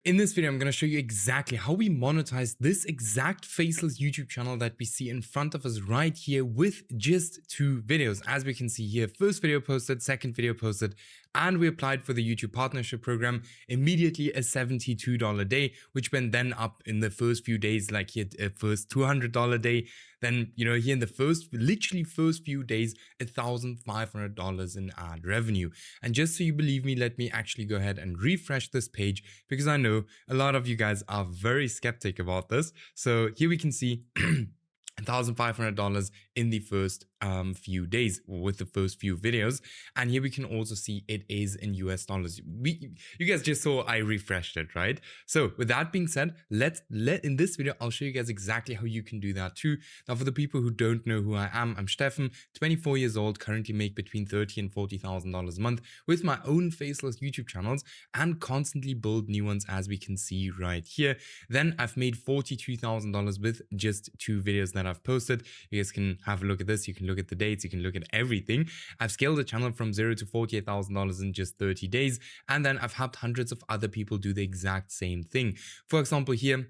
In this video, I'm going to show you exactly how we monetize this exact faceless YouTube channel that we see in front of us right here with just 2 videos. As we can see here, first video posted, second video posted, and we applied for the YouTube partnership program. Immediately a $72 day, which went then up in the first few days, like here first $200 day. Then, here in the literally first few days, $1,500 in ad revenue. And just so you believe me, let me actually go ahead and refresh this page because I know a lot of you guys are very skeptic about this. So here we can see $1,500 in the first few days with the first few videos, and here we can also see it is in US dollars. You guys just saw I refreshed it, right? So with that being said, in this video I'll show you guys exactly how you can do that too. Now, for the people who don't know who I am, I'm Steffen, 24 years old, currently make between $30,000 and $40,000 a month with my own faceless YouTube channels and constantly build new ones, as we can see right here. Then I've made $42,000 with just 2 videos that I've posted. You guys can have a look at this. You can look at the dates. You can look at everything. I've scaled the channel from $0 to $48,000 in just 30 days. And then I've helped hundreds of other people do the exact same thing. For example, here,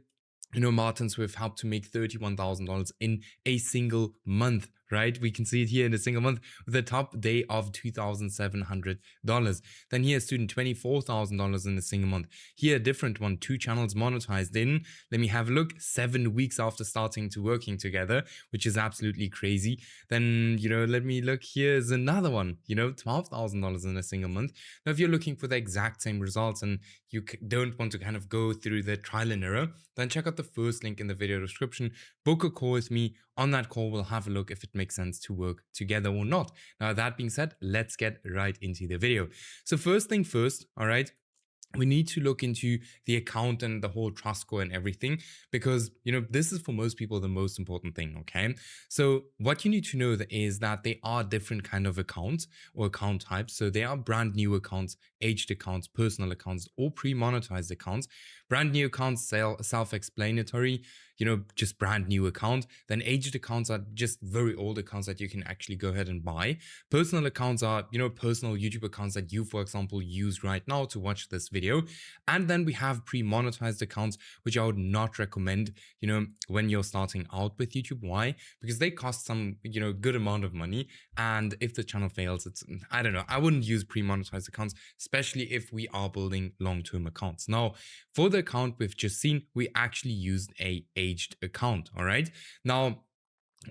Martins, we've helped to make $31,000 in a single month, right? We can see it here in a single month with the top day of $2,700. Then here, a student, $24,000 in a single month. Here, a different one, 2 channels monetized in, let me have a look, 7 weeks after starting to working together, which is absolutely crazy. Then, let me look, here's another one, $12,000 in a single month. Now, if you're looking for the exact same results and you don't want to kind of go through the trial and error, then check out the first link in the video description. Book a call with me. On that call, we'll have a look if it makes sense to work together or not. Now, that being said, let's get right into the video. So first thing first, all right, we need to look into the account and the whole trust score and everything, because this is for most people the most important thing. Okay, so what you need to know is that there are different kind of accounts or account types. So there are brand new accounts, aged accounts, personal accounts, or pre-monetized accounts. Brand new accounts, self-explanatory, just brand new account. Then aged accounts are just very old accounts that you can actually go ahead and buy. Personal accounts are, personal YouTube accounts that you, for example, use right now to watch this video. And then we have pre-monetized accounts, which I would not recommend, when you're starting out with YouTube. Why? Because they cost some, good amount of money. And if the channel fails, I don't know, I wouldn't use pre-monetized accounts, especially if we are building long-term accounts. Now, for the account we've just seen, we actually used a aged account. All right. Now,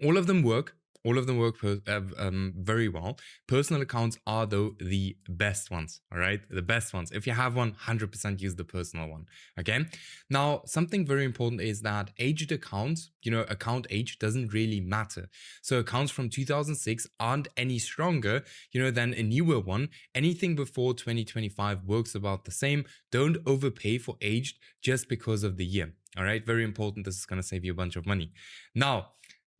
all of them work very well. Personal accounts are, though, the best ones. All right, the best ones. If you have one, 100% use the personal one. Okay. Now, something very important is that aged accounts, account age doesn't really matter. So accounts from 2006 aren't any stronger, than a newer one. Anything before 2025 works about the same. Don't overpay for aged just because of the year. All right, very important. This is going to save you a bunch of money. Now,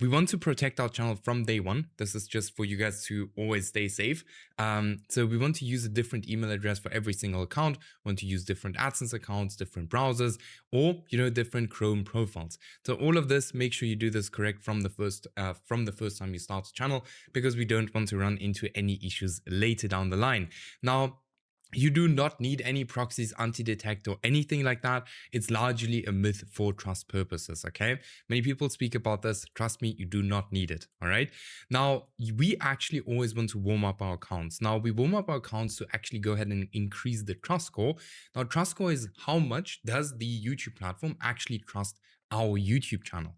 we want to protect our channel from day one. This is just for you guys to always stay safe. So we want to use a different email address for every single account. We want to use different AdSense accounts, different browsers, or different Chrome profiles. So all of this, make sure you do this correct from the first time you start the channel, because we don't want to run into any issues later down the line. Now, you do not need any proxies, anti-detect, or anything like that. It's largely a myth for trust purposes, okay? Many people speak about this. Trust me, you do not need it, all right? Now, we actually always want to warm up our accounts. Now, we warm up our accounts to actually go ahead and increase the trust score. Now, trust score is how much does the YouTube platform actually trust our YouTube channel.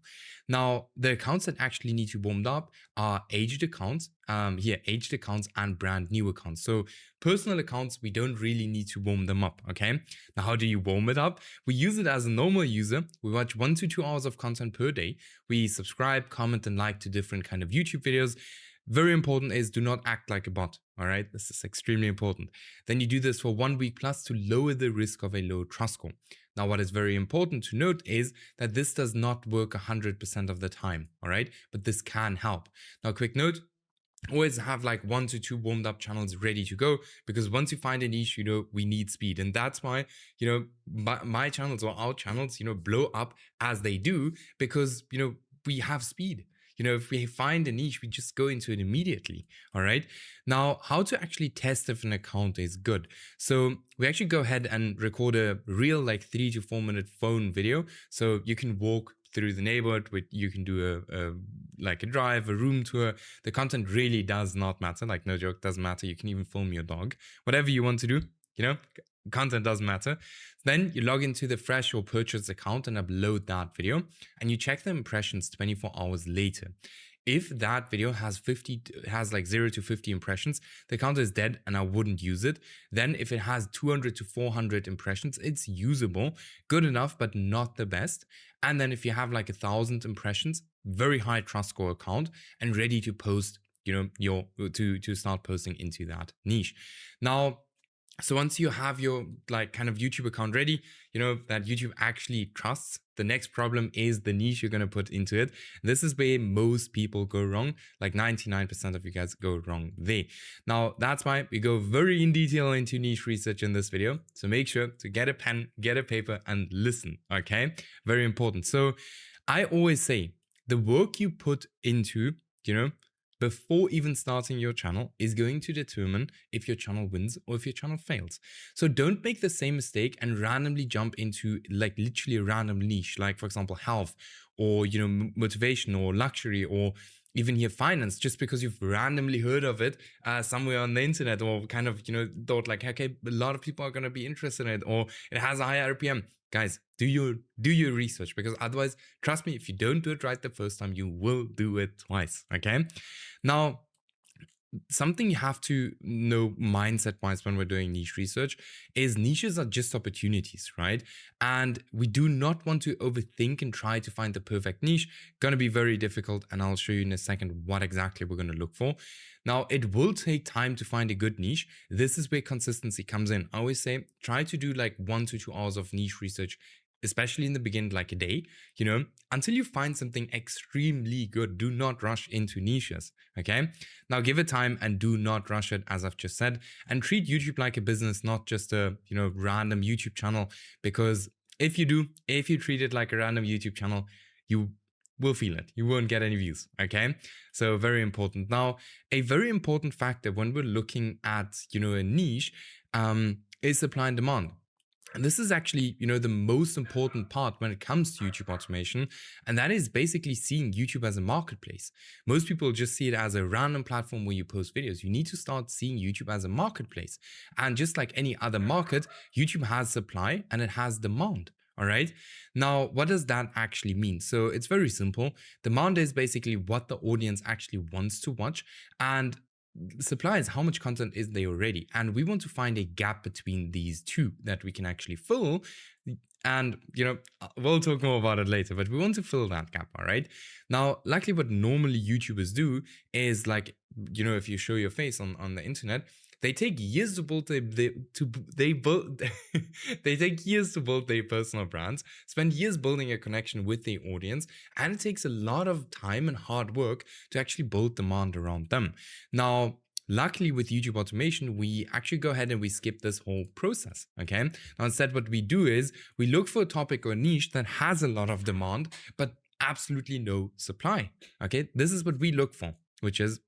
Now, the accounts that actually need to be warmed up are aged accounts, aged accounts and brand new accounts. So personal accounts, we don't really need to warm them up, okay? Now, how do you warm it up? We use it as a normal user. We watch 1 to 2 hours of content per day. We subscribe, comment, and like to different kind of YouTube videos. Very important is do not act like a bot, all right? This is extremely important. Then you do this for 1 week plus to lower the risk of a low trust score. Now, what is very important to note is that this does not work 100% of the time, all right? But this can help. Now, quick note, always have like 1 to 2 warmed up channels ready to go, because once you find a niche, we need speed. And that's why, my channels or our channels, blow up as they do, because, we have speed. if we find a niche, we just go into it immediately. All right. Now, how to actually test if an account is good. So we actually go ahead and record a real like 3 to 4 minute phone video. So you can walk through the neighborhood, you can do a drive, a room tour. The content really does not matter. Like, no joke, doesn't matter. You can even film your dog, whatever you want to do, content doesn't matter. Then you log into the fresh or purchase account and upload that video, and you check the impressions 24 hours later. If that video has like 0 to 50 impressions, the account is dead and I wouldn't use it. Then if it has 200 to 400 impressions, it's usable, good enough, but not the best. And then if you have like 1,000 impressions, very high trust score account and ready to post, to start posting into that niche. Now, so once you have your like kind of YouTube account ready, that YouTube actually trusts, the next problem is the niche you're going to put into it. This is where most people go wrong. Like 99% of you guys go wrong there. Now, that's why we go very in detail into niche research in this video. So make sure to get a pen, get a paper and listen. Okay. Very important. So I always say the work you put into, before even starting your channel is going to determine if your channel wins or if your channel fails. So don't make the same mistake and randomly jump into like literally a random niche, like for example, health or, motivation or luxury or even here finance, just because you've randomly heard of it somewhere on the internet or kind of, thought like, okay, a lot of people are going to be interested in it or it has a high RPM. Guys, do your research, because otherwise, trust me, if you don't do it right the first time, you will do it twice, okay? Now, something you have to know mindset-wise when we're doing niche research is niches are just opportunities, right? And we do not want to overthink and try to find the perfect niche. Gonna be very difficult, and I'll show you in a second what exactly we're gonna look for. Now, it will take time to find a good niche. This is where consistency comes in. I always say, try to do like 1 to 2 hours of niche research, especially in the beginning, like a day, until you find something extremely good. Do not rush into niches, okay? Now give it time and do not rush it, as I've just said, and treat YouTube like a business, not just a, random YouTube channel, because if you treat it like a random YouTube channel, you will feel it. You won't get any views, okay? So very important. Now, a very important factor when we're looking at, a niche is supply and demand. And this is actually, the most important part when it comes to YouTube automation. And that is basically seeing YouTube as a marketplace. Most people just see it as a random platform where you post videos. You need to start seeing YouTube as a marketplace. And just like any other market, YouTube has supply and it has demand. All right. Now, what does that actually mean? So it's very simple. Demand is basically what the audience actually wants to watch, and supply is how much content is there already. And we want to find a gap between these two that we can actually fill. And, we'll talk more about it later, but we want to fill that gap. All right. Now, luckily, what normally YouTubers do is like, if you show your face on the internet, they take years to build they take years to build their personal brands, spend years building a connection with their audience, and it takes a lot of time and hard work to actually build demand around them. Now, luckily with YouTube automation, we actually go ahead and we skip this whole process, okay? Now instead what we do is we look for a topic or niche that has a lot of demand, but absolutely no supply, okay? This is what we look for, which is,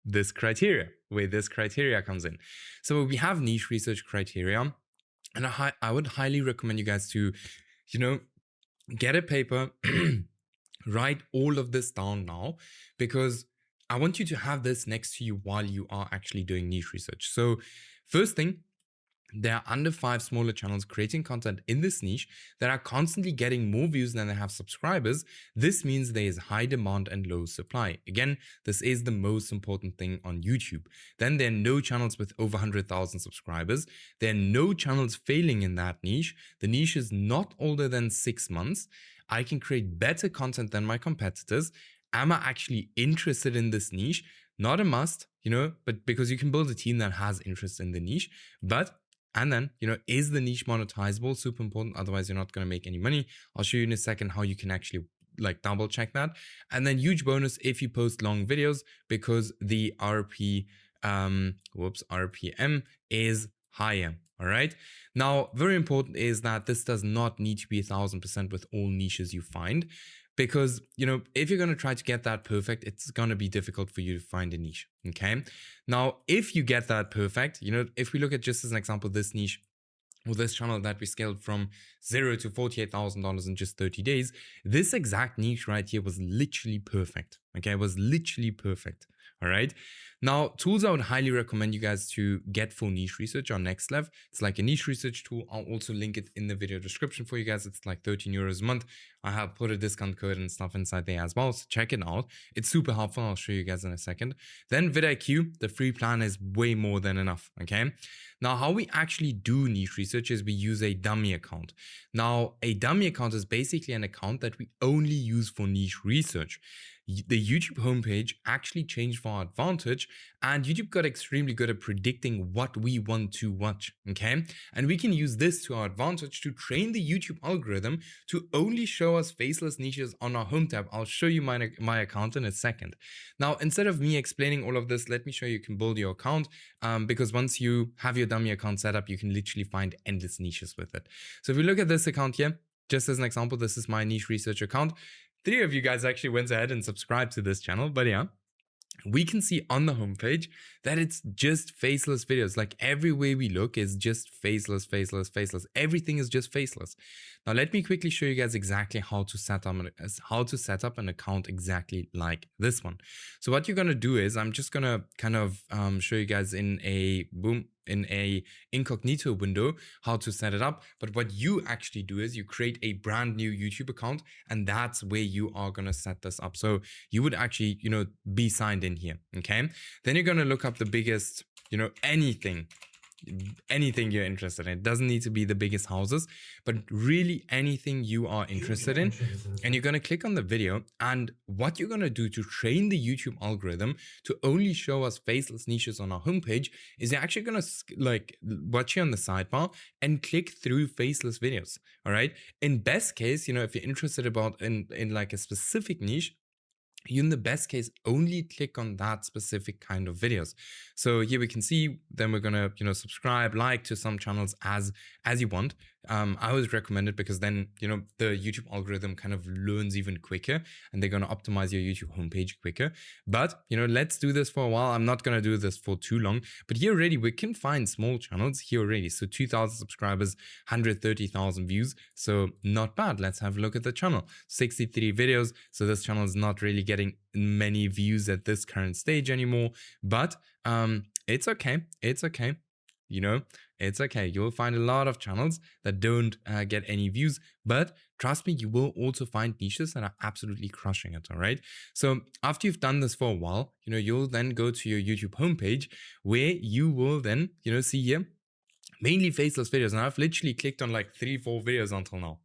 this criteria, where this criteria comes in. So we have niche research criteria, and I would highly recommend you guys to, get a paper, write all of this down now, because I want you to have this next to you while you are actually doing niche research. So first thing, there are under 5 smaller channels creating content in this niche that are constantly getting more views than they have subscribers. This means there is high demand and low supply. Again, this is the most important thing on YouTube. Then there are no channels with over 100,000 subscribers. There are no channels failing in that niche. The niche is not older than 6 months. I can create better content than my competitors. Am I actually interested in this niche? Not a must, but because you can build a team that has interest in the niche. And then, is the niche monetizable? Super important. Otherwise, you're not going to make any money. I'll show you in a second how you can actually like double check that. And then huge bonus if you post long videos, because the RPM is higher. All right. Now, very important is that this does not need to be 1,000% with all niches you find, because, if you're going to try to get that perfect, it's going to be difficult for you to find a niche. Okay. Now, if you get that perfect, if we look at, just as an example, this niche, or this channel that we scaled from $0 to $48,000 in just 30 days, this exact niche right here was literally perfect. Okay, it was literally perfect. All right. Now, tools I would highly recommend you guys to get for niche research on NextLev. It's like a niche research tool. I'll also link it in the video description for you guys. It's like 13 euros a month. I have put a discount code and stuff inside there as well, so check it out. It's super helpful. I'll show you guys in a second. Then vidIQ, the free plan is way more than enough. Okay. Now, how we actually do niche research is we use a dummy account. Now, a dummy account is basically an account that we only use for niche research. The YouTube homepage actually changed for our advantage, and YouTube got extremely good at predicting what we want to watch, okay? And we can use this to our advantage to train the YouTube algorithm to only show us faceless niches on our home tab. I'll show you my account in a second. Now, instead of me explaining all of this, let me show you can build your account, because once you have your dummy account set up, you can literally find endless niches with it. So if we look at this account here, just as an example, this is my niche research account. 3 of you guys actually went ahead and subscribed to this channel, but yeah, we can see on the homepage that it's just faceless videos. Like everywhere we look is just faceless, faceless, faceless. Everything is just faceless. Now, let me quickly show you guys exactly how to set up an account exactly like this one. So what you're going to do is, I'm just going to kind of show you guys in a incognito window how to set it up. But what you actually do is you create a brand new YouTube account, and that's where you are going to set this up. So you would actually, be signed in here. Okay. Then you're going to look up the biggest, anything you're interested in. It doesn't need to be the biggest houses, but really anything you are interested in. And you're going to click on the video, and what you're going to do to train the YouTube algorithm to only show us faceless niches on our homepage is you're actually going to watch here on the sidebar and click through faceless videos. All right. In best case, if you're interested in like a specific niche, you in the best case only click on that specific kind of videos. So here we can see, then we're gonna subscribe, like to some channels as you want. I always recommend it because then the YouTube algorithm kind of learns even quicker, and they're gonna optimize your YouTube homepage quicker. But let's do this for a while. I'm not gonna do this for too long, but here already we can find small channels here already. So 2,000 subscribers, 130,000 views. So not bad. Let's have a look at the channel. 63 videos. So this channel is not really getting many views at this current stage anymore, but it's okay. It's okay. It's okay. You'll find a lot of channels that don't get any views, but trust me, you will also find niches that are absolutely crushing it. All right. So after you've done this for a while, you'll then go to your YouTube homepage, where you will then, see here, mainly faceless videos. And I've literally clicked on like 3-4 videos until now.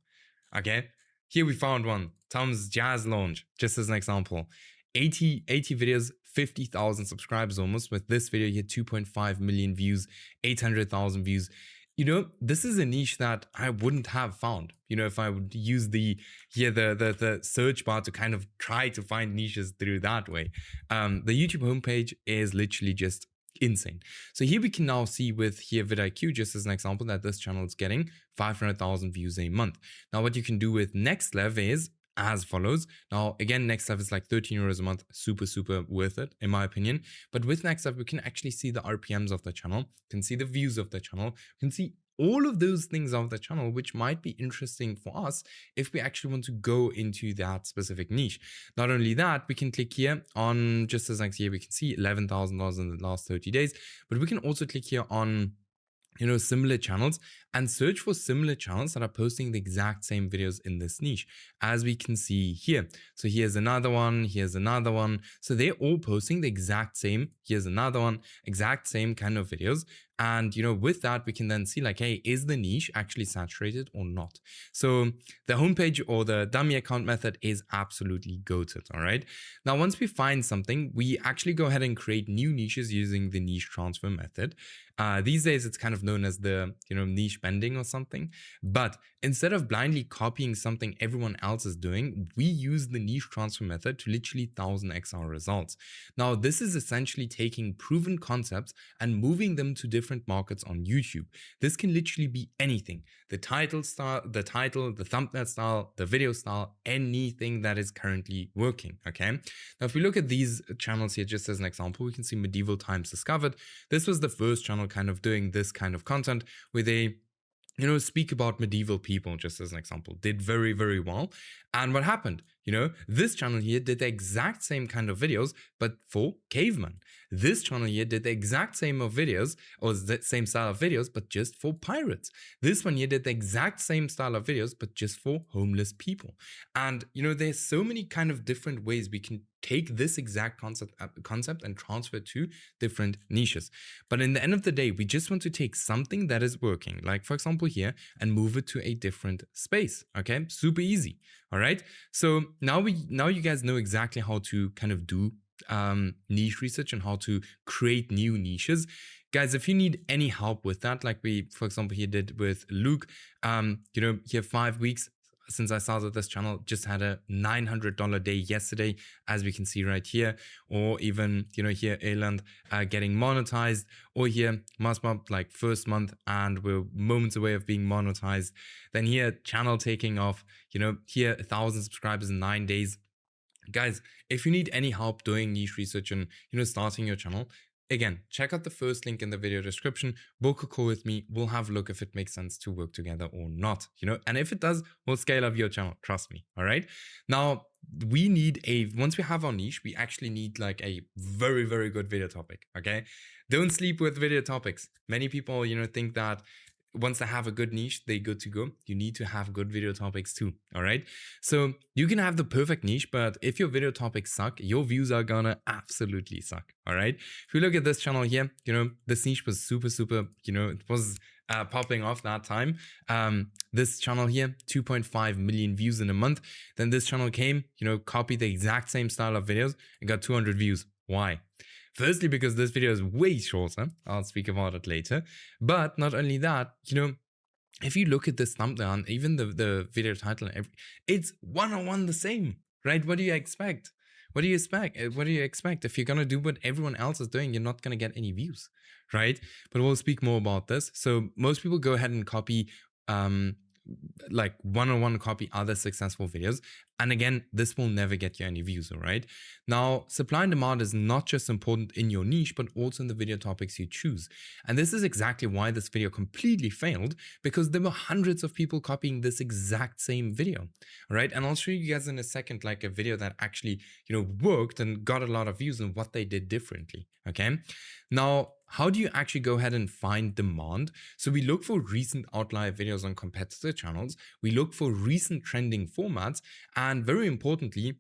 Okay. Here we found one, Tom's Jazz Lounge, just as an example. 80 videos, 50,000 subscribers almost. With this video here, 2.5 million views, 800,000 views. This is a niche that I wouldn't have found, if I would use the search bar to kind of try to find niches through that way. The YouTube homepage is literally just insane. So here we can now see with here vidIQ, just as an example, that this channel is getting 500,000 views a month. Now what you can do with NextLev is as follows. Now again, NextLev is like 13 euros a month, super worth it in my opinion. But with NextLev, we can actually see the RPMs of the channel, can see the views of the channel, can see all of those things of the channel, which might be interesting for us if we actually want to go into that specific niche. Not only that, we can click here on, just as like here, we can see $11,000 in the last 30 days, but we can also click here on similar channels and search for similar channels that are posting the exact same videos in this niche, as we can see here. So here's another one, here's another one. So they're all posting the exact same, here's another one, exact same kind of videos. And, with that, we can then see like, hey, is the niche actually saturated or not? So the homepage or the dummy account method is absolutely goated. All right. Now, once we find something, we actually go ahead and create new niches using the niche transfer method. These days, it's kind of known as the, niche bending or something. But instead of blindly copying something everyone else is doing, we use the niche transfer method to literally 1000x our results. Now, this is essentially taking proven concepts and moving them to different different markets on YouTube. This can literally be anything. The title, the thumbnail style, the video style, anything that is currently working, okay? Now, if we look at these channels here, just as an example, we can see Medieval Times Discovered. This was the first channel kind of doing this kind of content where they speak about medieval people, just as an example. Did very, very well. And what happened? This channel here did the exact same kind of videos, but for cavemen. This channel here did the exact same of videos, or the same style of videos, but just for pirates. This one here did the exact same style of videos, but just for homeless people. And, there's so many kind of different ways we can take this exact concept and transfer to different niches. But in the end of the day, we just want to take something that is working, like for example here, and move it to a different space. Okay, super easy. All right. So now you guys know exactly how to kind of do niche research and how to create new niches. Guys, if you need any help with that, like we, for example, here did with Luke, here 5 weeks since I started this channel, just had a $900 day yesterday, as we can see right here, or even, here Eland getting monetized, or here Masma, like first month, and we're moments away of being monetized. Then here channel taking off, here 1,000 subscribers in 9 days. Guys, if you need any help doing niche research and, starting your channel, again, check out the first link in the video description, book a call with me, we'll have a look if it makes sense to work together or not, and if it does, we'll scale up your channel, trust me, all right? Now, we need once we have our niche, we actually need like a very, very good video topic, okay? Don't sleep with video topics. Many people, think that once they have a good niche, they're good to go. You need to have good video topics too, all right? So you can have the perfect niche, but if your video topics suck, your views are gonna absolutely suck, all right? If you look at this channel here, this niche was super, it was popping off that time. This channel here, 2.5 million views in a month. Then this channel came, copied the exact same style of videos and got 200 views. Why? Firstly, because this video is way shorter. I'll speak about it later. But not only that, if you look at this thumbnail and even the video title, it's one-on-one the same, right? What do you expect? What do you expect? If you're going to do what everyone else is doing, you're not going to get any views, right? But we'll speak more about this. So most people go ahead and copy like one-on-one copy other successful videos. And again, this will never get you any views, all right? Now, supply and demand is not just important in your niche, but also in the video topics you choose. And this is exactly why this video completely failed, because there were hundreds of people copying this exact same video, all right? And I'll show you guys in a second, like a video that actually, worked and got a lot of views and what they did differently, okay? Now, how do you actually go ahead and find demand? So we look for recent outlier videos on competitor channels. We look for recent trending formats. And very importantly,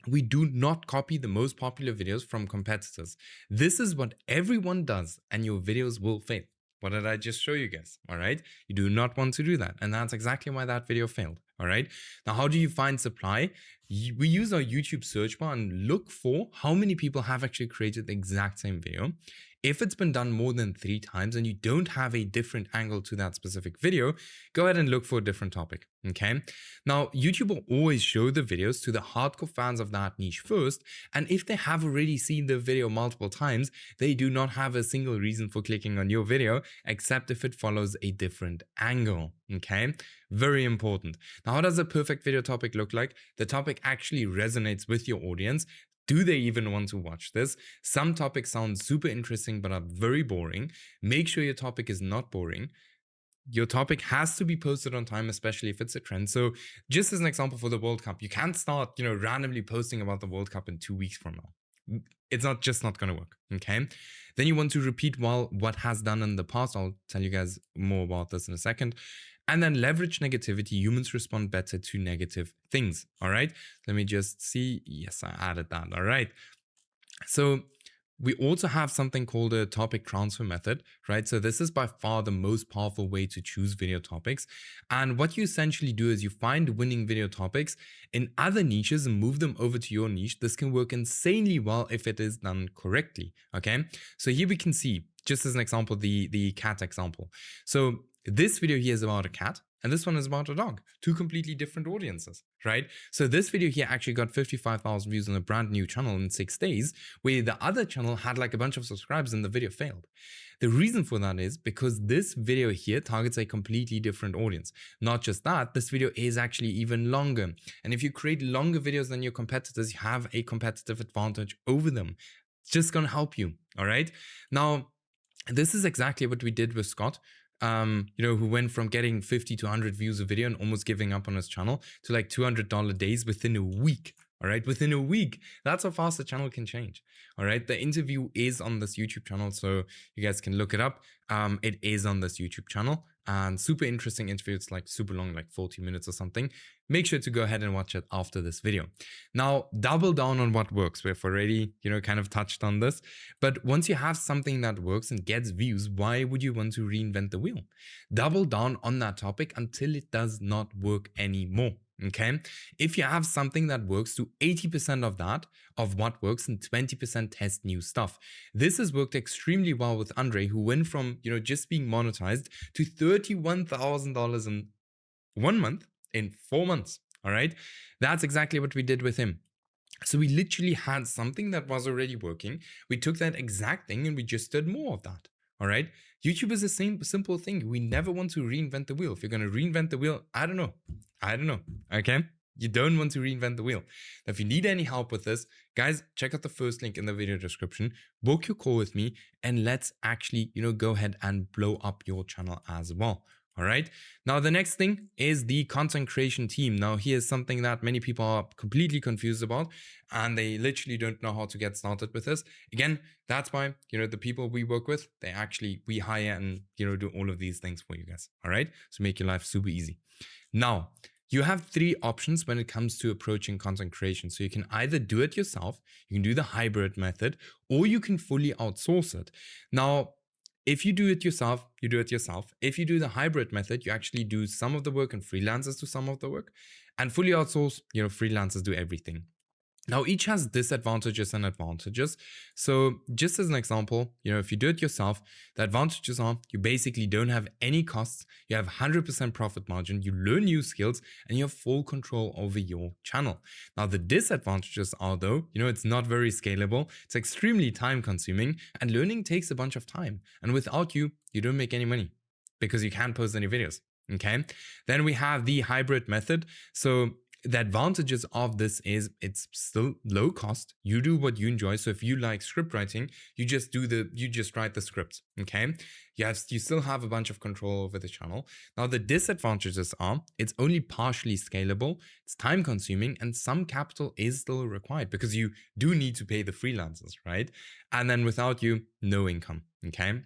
we do not copy the most popular videos from competitors. This is what everyone does, and your videos will fail. What did I just show you guys? All right. You do not want to do that. And that's exactly why that video failed. All right. Now, how do you find supply? We use our YouTube search bar and look for how many people have actually created the exact same video. If it's been done more than 3 times and you don't have a different angle to that specific video, go ahead and look for a different topic, okay? Now, YouTube will always show the videos to the hardcore fans of that niche first, and if they have already seen the video multiple times, they do not have a single reason for clicking on your video, except if it follows a different angle, okay? Very important. Now, how does a perfect video topic look like? The topic actually resonates with your audience. Do they even want to watch this? Some topics sound super interesting but are very boring. Make sure your topic is not boring. Your topic has to be posted on time, especially if it's a trend. So just as an example for the World Cup, you can't start, randomly posting about the World Cup in 2 weeks from now. It's just not going to work, okay? Then you want to repeat what has done in the past. I'll tell you guys more about this in a second. And then leverage negativity. Humans respond better to negative things, all right? Let me just see. Yes, I added that, all right? So we also have something called a topic transfer method, right? So this is by far the most powerful way to choose video topics. And what you essentially do is you find winning video topics in other niches and move them over to your niche. This can work insanely well if it is done correctly, okay? So here we can see, just as an example, the cat example. So this video here is about a cat, and this one is about a dog. Two completely different audiences, right? So this video here actually got 55,000 views on a brand new channel in 6 days, where the other channel had like a bunch of subscribers and the video failed. The reason for that is because this video here targets a completely different audience. Not just that, this video is actually even longer. And if you create longer videos than your competitors, you have a competitive advantage over them. It's just going to help you. All right. Now, this is exactly what we did with Scott. Who went from getting 50 to 100 views a video and almost giving up on his channel to like $200 days within a week. All right, within a week. That's how fast the channel can change. All right, the interview is on this YouTube channel, so you guys can look it up. It is on this YouTube channel, and super interesting interview. It's like super long, like 40 minutes or something. Make sure to go ahead and watch it after this video. Now, double down on what works. We've already, kind of touched on this. But once you have something that works and gets views, why would you want to reinvent the wheel? Double down on that topic until it does not work anymore. Okay. If you have something that works, do 80% of what works and 20% test new stuff. This has worked extremely well with Andre, who went from, just being monetized to $31,000 in 1 month in 4 months. All right. That's exactly what we did with him. So we literally had something that was already working. We took that exact thing and we just did more of that. All right. YouTube is the same simple thing. We never want to reinvent the wheel. If you're going to reinvent the wheel, I don't know. Okay. You don't want to reinvent the wheel. If you need any help with this, guys, check out the first link in the video description. Book your call with me and let's actually, go ahead and blow up your channel as well. All right. Now, the next thing is the content creation team. Now, here's something that many people are completely confused about, and they literally don't know how to get started with this. Again, that's why, the people we work with, we hire and, do all of these things for you guys. All right. So make your life super easy. Now, you have 3 options when it comes to approaching content creation. So you can either do it yourself, you can do the hybrid method, or you can fully outsource it. Now, if you do it yourself, you do it yourself. If you do the hybrid method, you actually do some of the work and freelancers do some of the work. And fully outsourced, freelancers do everything. Now, each has disadvantages and advantages. So just as an example, if you do it yourself, the advantages are you basically don't have any costs, you have 100% profit margin, you learn new skills, and you have full control over your channel. Now, the disadvantages are though, it's not very scalable, it's extremely time consuming, and learning takes a bunch of time. And without you, you don't make any money because you can't post any videos. Okay. Then we have the hybrid method. So the advantages of this is it's still low cost. You do what you enjoy. So if you like script writing, you just write the scripts. Okay. You still have a bunch of control over the channel. Now, the disadvantages are it's only partially scalable, it's time consuming, and some capital is still required because you do need to pay the freelancers, right? And then without you, no income. Okay.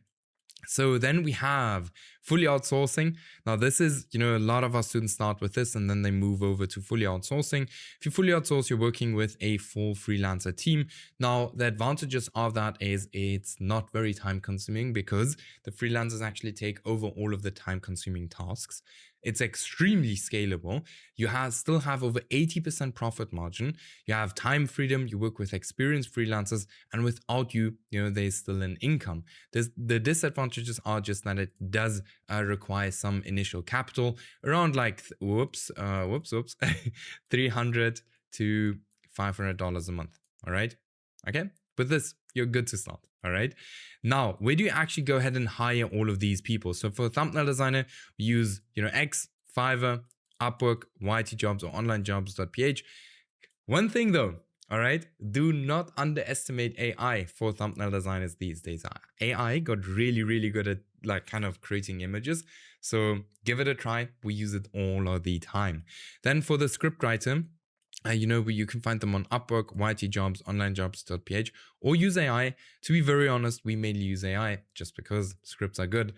So then we have fully outsourcing. Now this is, a lot of our students start with this and then they move over to fully outsourcing. If you fully outsource, you're working with a full freelancer team. Now the advantages of that is it's not very time consuming because the freelancers actually take over all of the time consuming tasks. It's extremely scalable. You still have over 80% profit margin. You have time freedom. You work with experienced freelancers, and without you, there's still an income. The disadvantages are just that it does require some initial capital around like $300 to $500 a month. All right. Okay. With this, you're good to start. All right. Now, where do you actually go ahead and hire all of these people? So for a thumbnail designer, we use, X, Fiverr, Upwork, YT Jobs, or onlinejobs.ph. One thing though, all right, do not underestimate AI for thumbnail designers these days. AI got really, really good at like kind of creating images. So give it a try. We use it all of the time. Then for the scriptwriter, you can find them on Upwork, YT Jobs, onlinejobs.ph, or use AI. To be very honest, we mainly use AI just because scripts are good.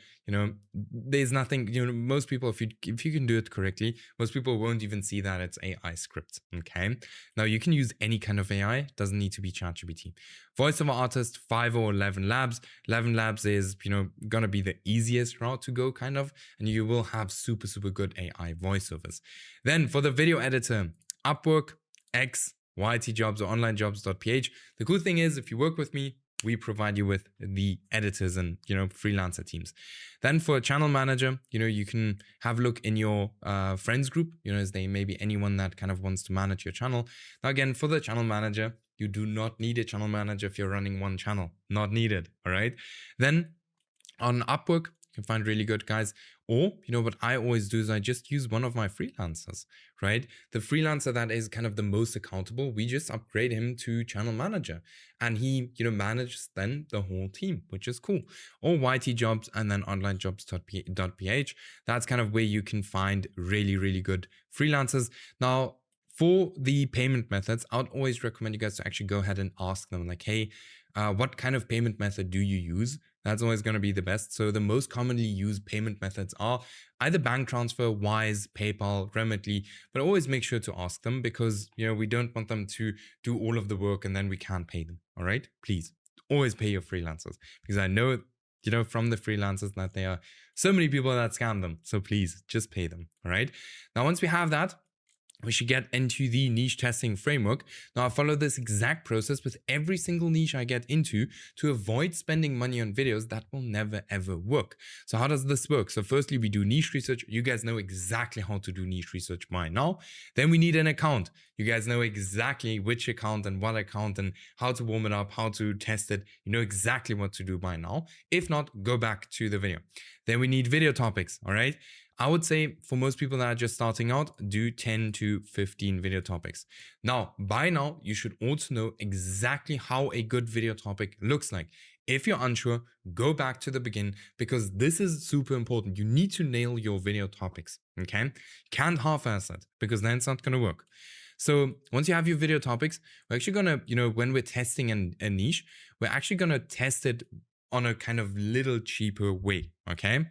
There's nothing, most people, if you can do it correctly, most people won't even see that it's AI script. Okay. Now you can use any kind of AI. It doesn't need to be ChatGPT. Voiceover artist, Fiverr or 11 Labs. 11 Labs is, gonna be the easiest route to go kind of, and you will have super, super good AI voiceovers. Then for the video editor, Upwork, X, YT Jobs, or onlinejobs.ph. The cool thing is if you work with me, we provide you with the editors and, freelancer teams. Then for a channel manager, you can have a look in your friends group, as they may be anyone that kind of wants to manage your channel. Now, again, for the channel manager, you do not need a channel manager if you're running one channel. Not needed. All right. Then on Upwork, you can find really good guys. Or, what I always do is I just use one of my freelancers, right? The freelancer that is kind of the most accountable, we just upgrade him to channel manager. And he, manages then the whole team, which is cool. Or YT jobs and then onlinejobs.ph. That's kind of where you can find really, really good freelancers. Now, for the payment methods, I would always recommend you guys to actually go ahead and ask them like, hey, what kind of payment method do you use? That's always going to be the best. So the most commonly used payment methods are either bank transfer, Wise, PayPal, Remitly, but always make sure to ask them because, we don't want them to do all of the work and then we can't pay them. All right. Please always pay your freelancers because I know, from the freelancers that there are so many people that scam them. So please just pay them. All right. Now, once we have that, we should get into the niche testing framework. Now, I follow this exact process with every single niche I get into to avoid spending money on videos that will never ever work. So how does this work? So firstly, we do niche research. You guys know exactly how to do niche research by now. Then we need an account. You guys know exactly which account and what account and how to warm it up, how to test it. You know exactly what to do by now. If not, go back to the video. Then we need video topics, all right? I would say for most people that are just starting out, do 10 to 15 video topics. Now, by now, you should also know exactly how a good video topic looks like. If you're unsure, go back to the beginning because this is super important. You need to nail your video topics, okay? Can't half-ass it because then it's not going to work. So once you have your video topics, we're actually going to, when we're testing a niche, we're actually going to test it on a kind of little cheaper way, okay?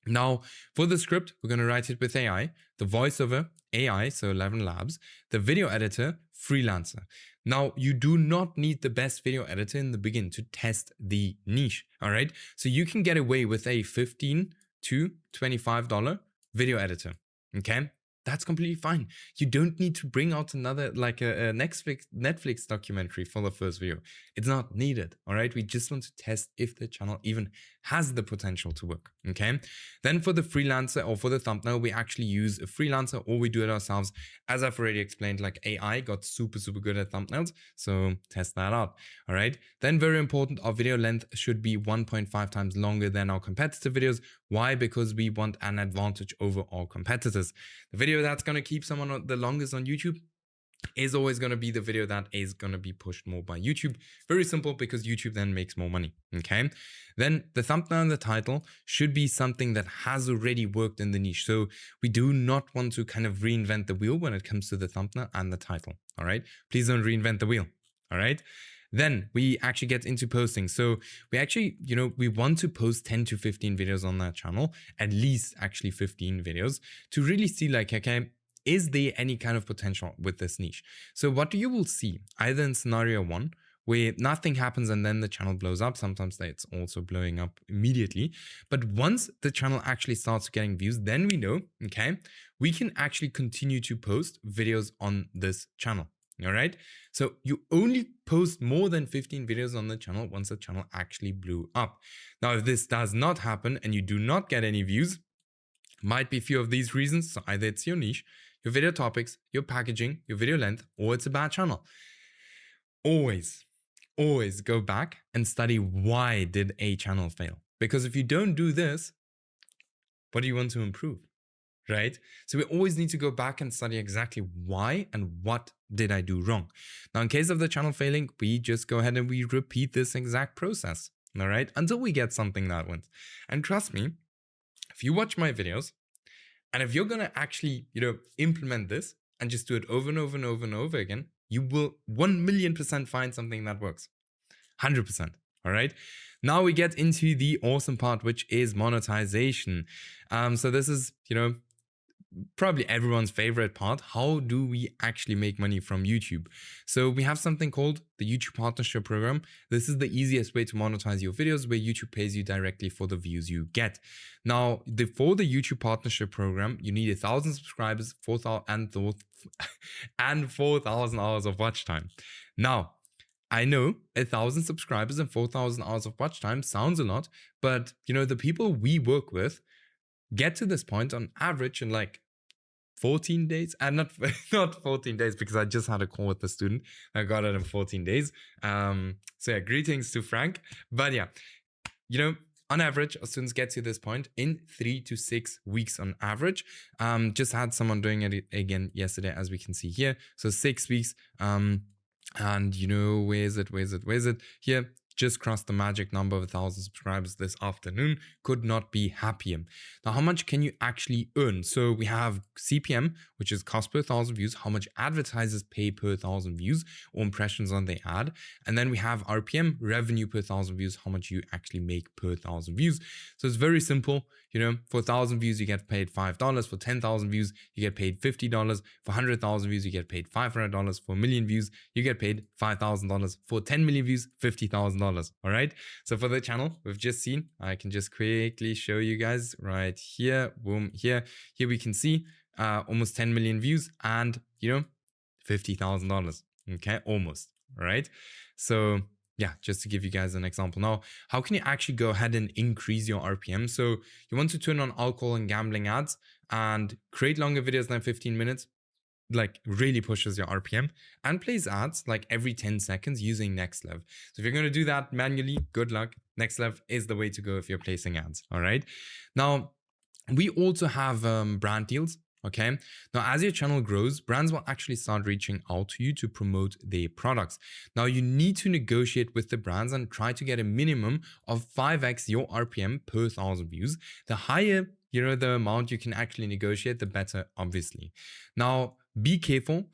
Now, for the script, we're going to write it with AI, the voiceover, AI, so 11 Labs, the video editor, freelancer. Now, you do not need the best video editor in the beginning to test the niche, all right? So you can get away with a $15 to $25 video editor, okay? That's completely fine. You don't need to bring out another, like a Netflix documentary for the first video. It's not needed, all right? We just want to test if the channel even has the potential to work, okay? Then for the freelancer or for the thumbnail, we actually use a freelancer or we do it ourselves. As I've already explained, like AI got super, super good at thumbnails. So test that out, all right? Then very important, our video length should be 1.5 times longer than our competitor videos. Why? Because we want an advantage over our competitors. The video that's going to keep someone the longest on YouTube is always going to be the video that is going to be pushed more by YouTube. Very simple because YouTube then makes more money, okay? Then the thumbnail and the title should be something that has already worked in the niche. So we do not want to kind of reinvent the wheel when it comes to the thumbnail and the title, all right? Please don't reinvent the wheel, all right? Then we actually get into posting. So we actually, we want to post 10 to 15 videos on that channel, at least actually 15 videos to really see like, okay, is there any kind of potential with this niche? So what you will see either in scenario one, where nothing happens and then the channel blows up. Sometimes it's also blowing up immediately. But once the channel actually starts getting views, then we know, okay, we can actually continue to post videos on this channel. All right. So you only post more than 15 videos on the channel once the channel actually blew up. Now, if this does not happen and you do not get any views, might be a few of these reasons. So either it's your niche, your video topics, your packaging, your video length, or it's a bad channel. Always go back and study why did a channel fail? Because if you don't do this, what do you want to improve? Right? So we always need to go back and study exactly why and what did I do wrong. Now, in case of the channel failing, we just go ahead and we repeat this exact process, all right? Until we get something that wins. And trust me, if you watch my videos and if you're going to actually, implement this and just do it over and over and over and over again, you will 1,000,000% find something that works. 100%. All right. Now we get into the awesome part, which is monetization. So this is, probably everyone's favorite part. How do we actually make money from YouTube? So we have something called the YouTube Partnership Program. This is the easiest way to monetize your videos where YouTube pays you directly for the views you get. Now, for the YouTube Partnership Program, you need 1,000 subscribers, 4,000 and 4,000 hours of watch time. Now, I know 1,000 subscribers and 4,000 hours of watch time sounds a lot, but the people we work with get to this point on average in like 14 days, and not 14 days, because I just had a call with the student. I got it in 14 days. So yeah, greetings to Frank. But yeah, on average, our students get to this point in 3 to 6 weeks on average. Just had someone doing it again yesterday, as we can see here. So 6 weeks. And where is it? Here, just crossed the magic number of 1,000 subscribers this afternoon. Could not be happier. Now, how much can you actually earn? So we have CPM, which is cost per 1,000 views, how much advertisers pay per 1,000 views or impressions on their ad. And then we have RPM, revenue per 1,000 views, how much you actually make per 1,000 views. So it's very simple. For 1,000 views, you get paid $5. For 10,000 views, you get paid $50. For 100,000 views, you get paid $500. For a million views, you get paid $5,000. For 10 million views, $50,000. All right. So for the channel we've just seen, I can just quickly show you guys right here. Boom. Here we can see almost 10 million views and $50,000. Okay, almost. All right. So yeah, just to give you guys an example. Now, how can you actually go ahead and increase your RPM? So you want to turn on alcohol and gambling ads and create longer videos than 15 minutes, like really pushes your RPM, and plays ads like every 10 seconds using Nextlev. So if you're going to do that manually, good luck. Nextlev is the way to go if you're placing ads. All right. Now, we also have brand deals. Okay. Now, as your channel grows, brands will actually start reaching out to you to promote their products. Now, you need to negotiate with the brands and try to get a minimum of 5x your RPM per 1,000 views. The higher, the amount you can actually negotiate, the better, obviously. Now, be careful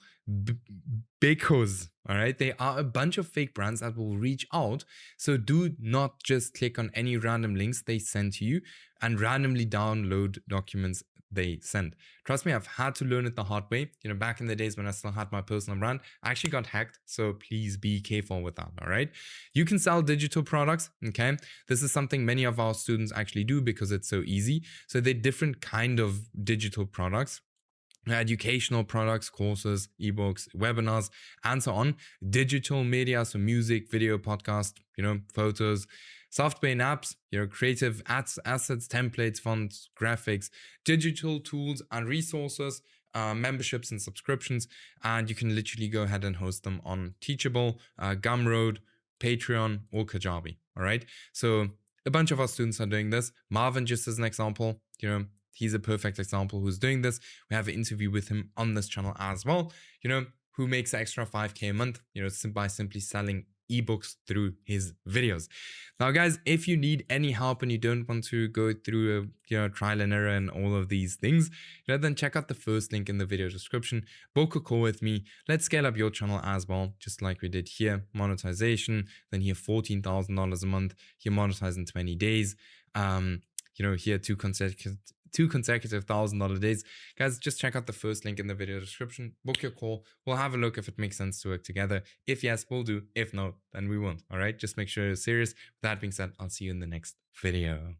because, all right, there are a bunch of fake brands that will reach out. So do not just click on any random links they send to you and randomly download documents they send. Trust me, I've had to learn it the hard way. Back in the days when I still had my personal brand, I actually got hacked. So please be careful with that. All right. You can sell digital products. Okay. This is something many of our students actually do because it's so easy. So they're different kind of digital products. Educational products, courses, ebooks, webinars, and so on. Digital media, so music, video, podcast, photos, software and apps, creative assets, templates, fonts, graphics, digital tools and resources, memberships and subscriptions. And you can literally go ahead and host them on Teachable, Gumroad, Patreon, or Kajabi. All right. So a bunch of our students are doing this. Marvin, just as an example, he's a perfect example who's doing this. We have an interview with him on this channel as well, who makes an extra 5K a month, by simply selling ebooks through his videos. Now, guys, if you need any help and you don't want to go through a trial and error and all of these things, then check out the first link in the video description. Book a call with me. Let's scale up your channel as well, just like we did here. Monetization, then here $14,000 a month. Here monetize in 20 days. Here two consecutive $1,000 days. Guys, just check out the first link in the video description. Book your call. We'll have a look if it makes sense to work together. If yes, we'll do. If no, then we won't. All right. Just make sure you're serious. With that being said, I'll see you in the next video.